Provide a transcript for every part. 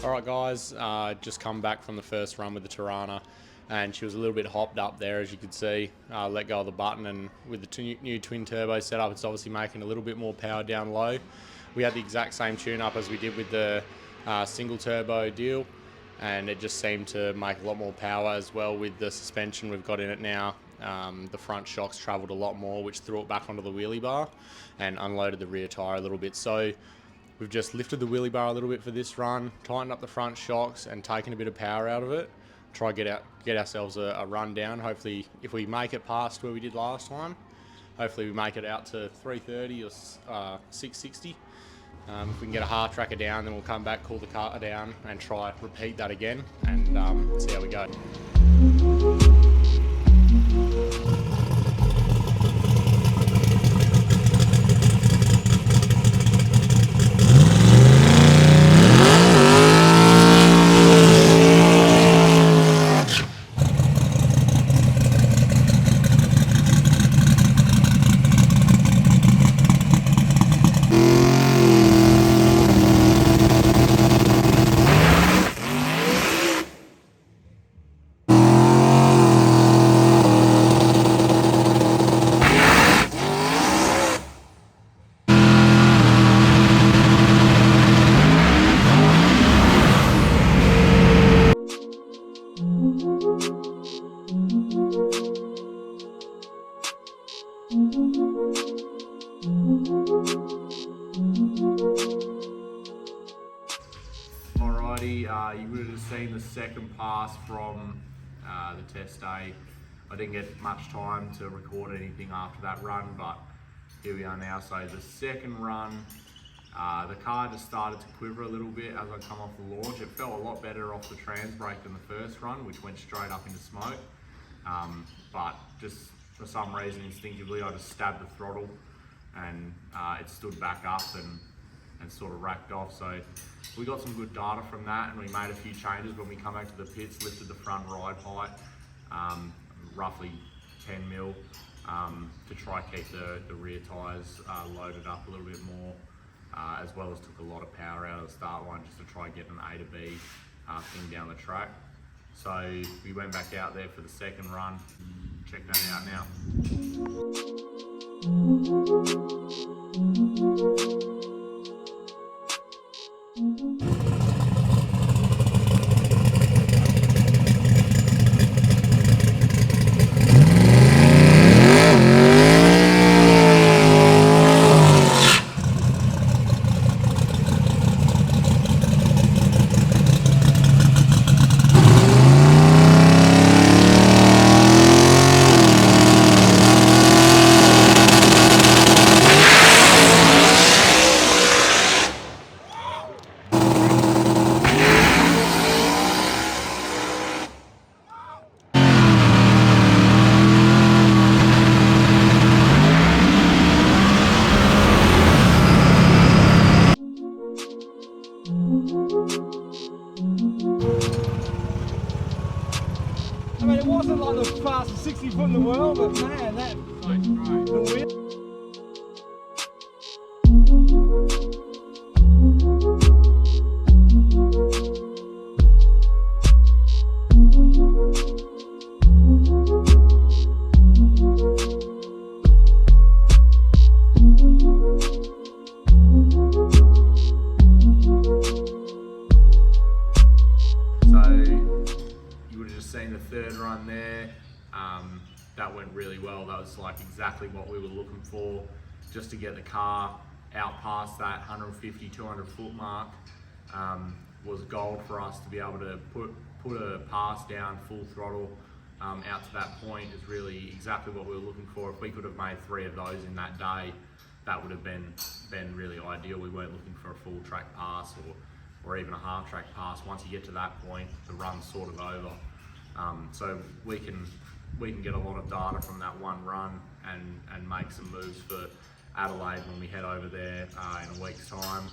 Alright guys, just come back from the first run with the Torana, and she was a little bit hopped up there, as you could see. Let go of the button, and with the new twin turbo setup, it's obviously making a little bit more power down low. We had the exact same tune up as we did with the single turbo deal, and it just seemed to make a lot more power as well with the suspension we've got in it now. The front shocks travelled a lot more, which threw it back onto the wheelie bar and unloaded the rear tyre a little bit. So we've just lifted the wheelie bar a little bit for this run, tightened up the front shocks and taken a bit of power out of it. Try get ourselves a run down. Hopefully, if we make it past where we did last time, hopefully we make it out to 330 or 660. If we can get a half tracker down, then we'll come back, cool the car down and try repeat that again and see how we go. Alrighty, you would have seen the second pass from the test day. I didn't get much time to record anything after that run, but here we are now. So the second run, The car just started to quiver a little bit as I come off the launch. It felt a lot better off the trans brake than the first run, which went straight up into smoke. But just for some reason, instinctively, I just stabbed the throttle and it stood back up and sort of racked off. So we got some good data from that, and we made a few changes when we come back to the pits, lifted the front ride height, roughly 10 mil, to try keep the rear tyres loaded up a little bit more, as well as took a lot of power out of the start line just to try and get an A to B thing down the track. So we went back out there for the second run. Check that out now. I mean, it wasn't like the fastest 60 foot in the world, but man, that the wind. Seen the third run there, that went really well. That was like exactly what we were looking for, just to get the car out past that 150, 200 foot mark. Was gold for us to be able to put a pass down full throttle out to that point is really exactly what we were looking for. If we could have made 3 of those in that day, that would have been really ideal. We weren't looking for a full track pass or even a half track pass. Once you get to that point, the run's sort of over. So we can get a lot of data from that one run and make some moves for Adelaide when we head over there in a week's time,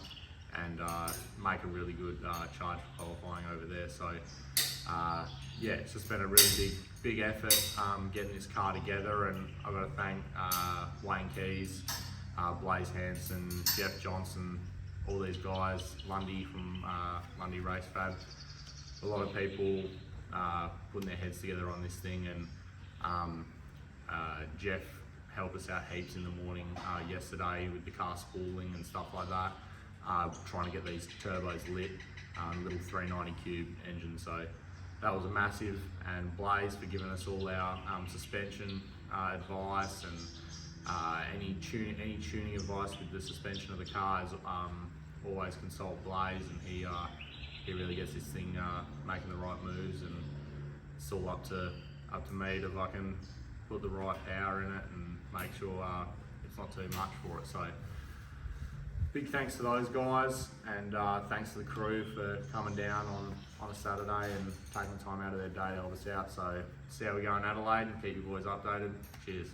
and make a really good charge for qualifying over there. So yeah, it's just been a really big effort getting this car together, and I've got to thank Wayne Keys, Blaze Hanson, Jeff Johnson, all these guys, Lundy from Lundy Race Fab, a lot of people putting their heads together on this thing, and Jeff helped us out heaps in the morning yesterday with the car spooling and stuff like that, trying to get these turbos lit, little 390 cube engine. So that was a massive, and Blaze for giving us all our suspension advice, and any tuning advice with the suspension of the car is always consult Blaze, and he really gets this thing making the right moves, and it's all up to me if I can put the right power in it and make sure it's not too much for it. So big thanks to those guys, and thanks to the crew for coming down on a Saturday and taking the time out of their day to help us out. So see how we go in Adelaide, and keep you boys updated. Cheers.